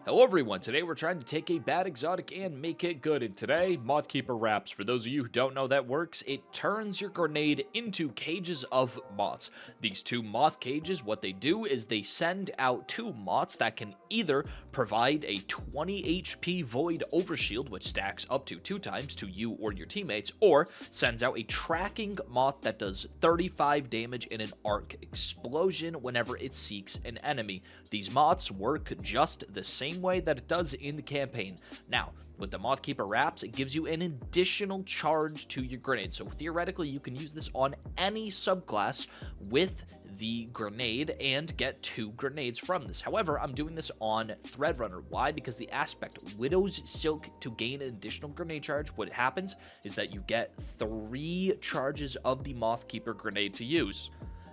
Hello everyone, today we're trying to take a bad exotic and make it good, and today, Mothkeeper wraps. For those of you who don't know that works, it turns your grenade into cages of moths. These two moth cages, what they do is they send out two moths that can either provide a 20 HP void overshield, which stacks up to 2 times to you or your teammates, or sends out a tracking moth that does 35 damage in an arc explosion whenever it seeks an enemy. These moths work just the same way that it does in the campaign. Now, with the Mothkeeper wraps, it gives you an additional charge to your grenade. So theoretically, you can use this on any subclass with the grenade and get 2 grenades from this. However, I'm doing this on Threadrunner. Why? Because the aspect Widow's Silk to gain an additional grenade charge, what happens is that you get 3 charges of the Mothkeeper grenade to use.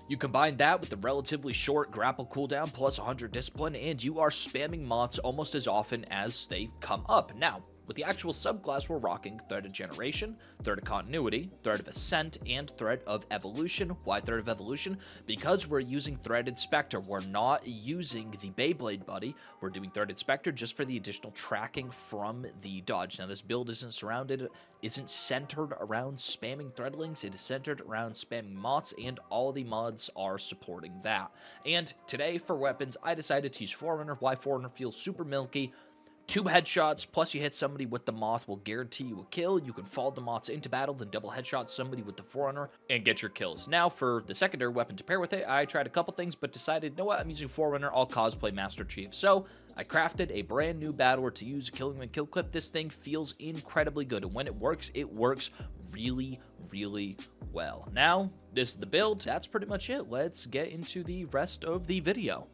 You combine that with the relatively short grapple cooldown plus 100 discipline, and you are spamming moths almost as often as they come up. Now, with the actual subclass, we're rocking Thread of Generation, Thread of Continuity, Thread of Ascent, and Thread of Evolution. Why Thread of Evolution? Because we're using Thread Inspector. We're not using the Beyblade Buddy. We're doing Thread Inspector just for the additional tracking from the dodge. Now, this build isn't centered around spamming Threadlings. It is centered around spamming moths, and all the mods are supporting that. And today, for weapons, I decided to use Forerunner. Why Forerunner feels super milky. 2 headshots, plus you hit somebody with the moth will guarantee you a kill. You can follow the moths into battle, then double headshot somebody with the Forerunner and get your kills. Now, for the secondary weapon to pair with it, I tried a couple things, but decided, you know what, I'm using Forerunner, I'll cosplay Master Chief. So, I crafted a brand new battler to use, Killing and Kill Clip. This thing feels incredibly good, and when it works really, really well. Now, this is the build. That's pretty much it. Let's get into the rest of the video.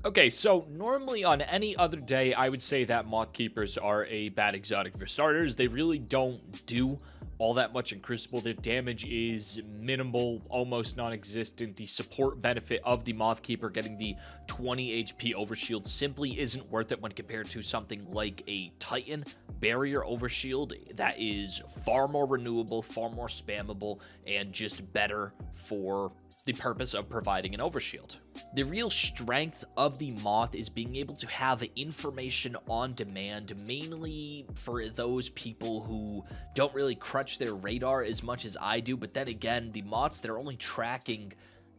Okay, so normally on any other day, I would say that Mothkeepers are a bad exotic for starters. They really don't do all that much in Crucible. Their damage is minimal, almost non-existent. The support benefit of the Mothkeeper getting the 20 HP overshield simply isn't worth it when compared to something like a Titan barrier overshield that is far more renewable, far more spammable, and just better for the purpose of providing an overshield. The real strength of the Moth is being able to have information on demand, mainly for those people who don't really crunch their radar as much as I do. But then again, the Moths, they're only tracking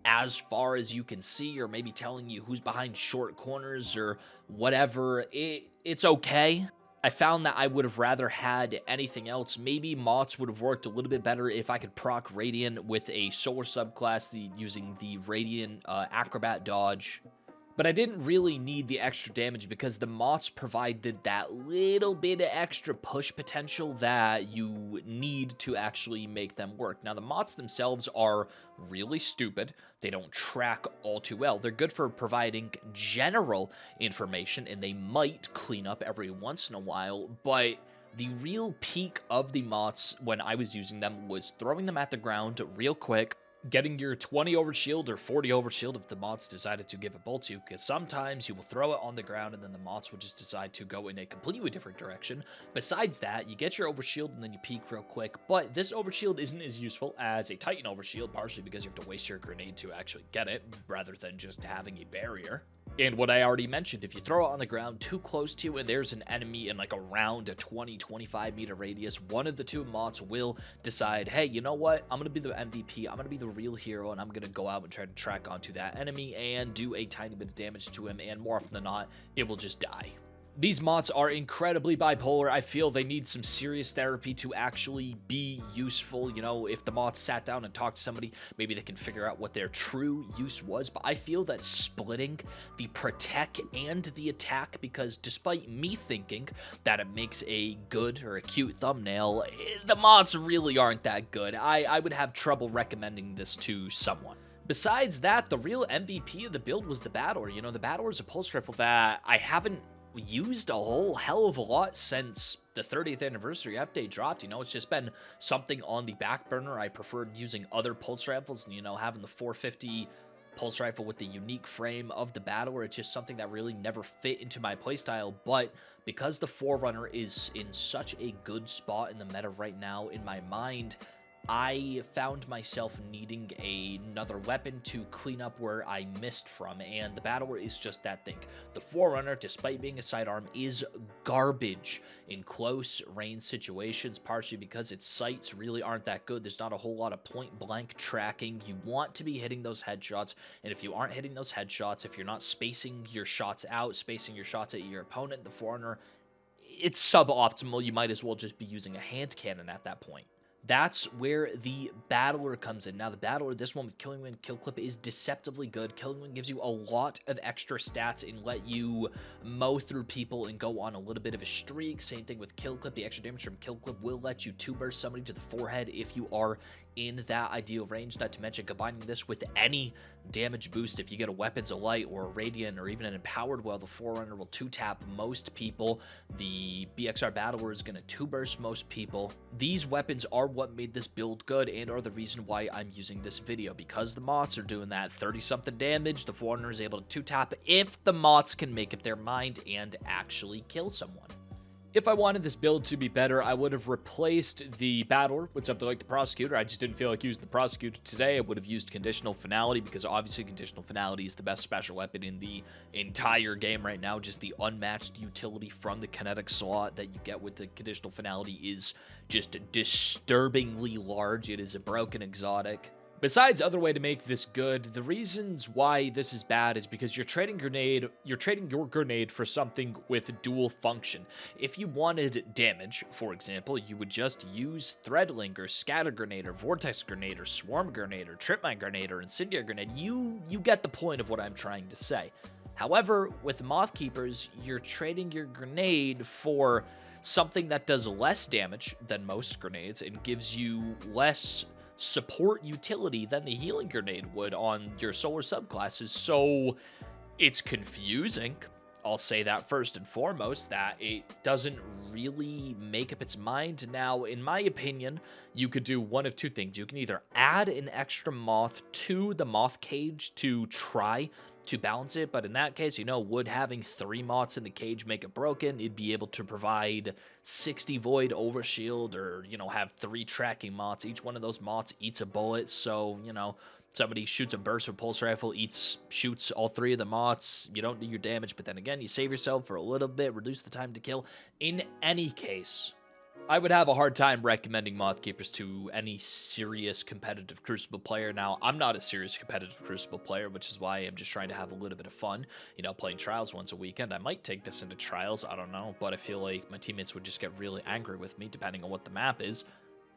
as far as you can see, or maybe telling you who's behind short corners or whatever. It's okay. I found that I would have rather had anything else. Maybe moths would have worked a little bit better if I could proc Radiant with a solar subclass using the Radiant Acrobat dodge. But I didn't really need the extra damage because the moths provided that little bit of extra push potential that you need to actually make them work. Now, the moths themselves are really stupid. They don't track all too well. They're good for providing general information, and they might clean up every once in a while, but the real peak of the moths when I was using them was throwing them at the ground real quick, getting your 20 overshield or 40 overshield if the moths decided to give a bolt to you, because sometimes you will throw it on the ground and then the moths will just decide to go in a completely different direction. Besides that, you get your overshield and then you peek real quick, but this overshield isn't as useful as a Titan overshield, partially because you have to waste your grenade to actually get it, rather than just having a barrier. And what I already mentioned, if you throw it on the ground too close to you and there's an enemy in like around a 20-25 meter radius, one of the 2 moths will decide, hey, you know what? I'm going to be the MVP. I'm going to be the real hero, and I'm going to go out and try to track onto that enemy and do a tiny bit of damage to him, and more often than not, it will just die. These moths are incredibly bipolar. I feel they need some serious therapy to actually be useful. You know, if the moths sat down and talked to somebody, maybe they can figure out what their true use was. But I feel that splitting the protect and the attack, because despite me thinking that it makes a good or a cute thumbnail, the moths really aren't that good. I would have trouble recommending this to someone. Besides that, the real MVP of the build was the Battler. You know, the Battler is a pulse rifle that I haven't used a whole hell of a lot since the 30th anniversary update dropped. You know, it's just been something on the back burner. I preferred using other pulse rifles, and, you know, having the 450 pulse rifle with the unique frame of the Battler, it's just something that really never fit into my playstyle. But because the Forerunner is in such a good spot in the meta right now, in my mind, I found myself needing another weapon to clean up where I missed from, and the Battler is just that thing. The Forerunner, despite being a sidearm, is garbage in close range situations, partially because its sights really aren't that good. There's not a whole lot of point-blank tracking. You want to be hitting those headshots, and if you aren't hitting those headshots, if you're not spacing your shots out, spacing your shots at your opponent, the Forerunner, it's suboptimal. You might as well just be using a hand cannon at that point. That's where the Battler comes in. Now, the Battler, this one with Killing Wind Kill Clip, is deceptively good. Killing Wind gives you a lot of extra stats and let you mow through people and go on a little bit of a streak. Same thing with Kill Clip. The extra damage from Kill Clip will let you two-burst somebody to the forehead if you are in that ideal range. Not to mention combining this with any damage boost. If you get a Weapons of Light or a Radiant or even an Empowered Well, the Forerunner will two-tap most people. The BXR Battler is going to two-burst most people. These weapons are what made this build good and are the reason why I'm using this video. Because the Moths are doing that 30-something damage, the Forerunner is able to two-tap if the Moths can make up their mind and actually kill someone. If I wanted this build to be better, I would have replaced the Battler with something like the Prosecutor. I just didn't feel like using the Prosecutor today. I would have used Conditional Finality, because obviously Conditional Finality is the best special weapon in the entire game right now. Just the unmatched utility from the kinetic slot that you get with the Conditional Finality is just disturbingly large. It is a broken exotic. Besides other way to make this good, the reasons why this is bad is because you're trading your grenade for something with dual function. If you wanted damage, for example, you would just use Threadling or Scatter Grenade or Vortex Grenade or Swarm Grenade or Trip Mine Grenade or Incendiary Grenade. You get the point of what I'm trying to say. However, with Mothkeepers, you're trading your grenade for something that does less damage than most grenades and gives you less support utility than the Healing Grenade would on your solar subclasses. So it's confusing. I'll say that first and foremost, that it doesn't really make up its mind. Now, in my opinion, you could do one of two things. You can either add an extra moth to the moth cage to try to balance it, but in that case, would having 3 moths in the cage make it broken? It'd be able to provide 60 void overshield, or have 3 tracking moths. Each one of those moths eats a bullet, so somebody shoots a burst with pulse rifle, shoots all 3 of the moths. You don't do your damage, but then again, you save yourself for a little bit, reduce the time to kill. In any case, I would have a hard time recommending Mothkeepers to any serious competitive Crucible player. Now, I'm not a serious competitive Crucible player, which is why I'm just trying to have a little bit of fun. Playing Trials once a weekend. I might take this into Trials, I don't know, but I feel like my teammates would just get really angry with me, depending on what the map is.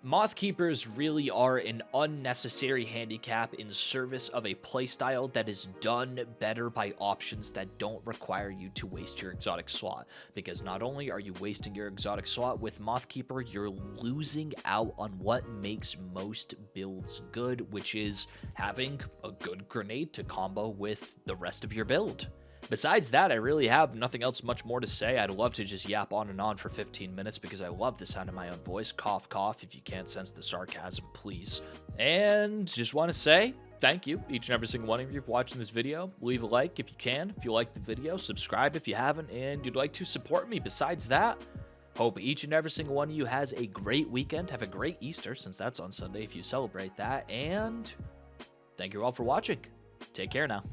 Mothkeepers really are an unnecessary handicap in service of a playstyle that is done better by options that don't require you to waste your exotic slot. Because not only are you wasting your exotic slot with Mothkeeper, you're losing out on what makes most builds good, which is having a good grenade to combo with the rest of your build. Besides that, I really have nothing else much more to say. I'd love to just yap on and on for 15 minutes because I love the sound of my own voice. Cough, cough. If you can't sense the sarcasm, please. And just want to say thank you, each and every single one of you, for watching this video. Leave a like if you can, if you like the video. Subscribe if you haven't, and you'd like to support me. Besides that, hope each and every single one of you has a great weekend. Have a great Easter, since that's on Sunday if you celebrate that. And thank you all for watching. Take care now.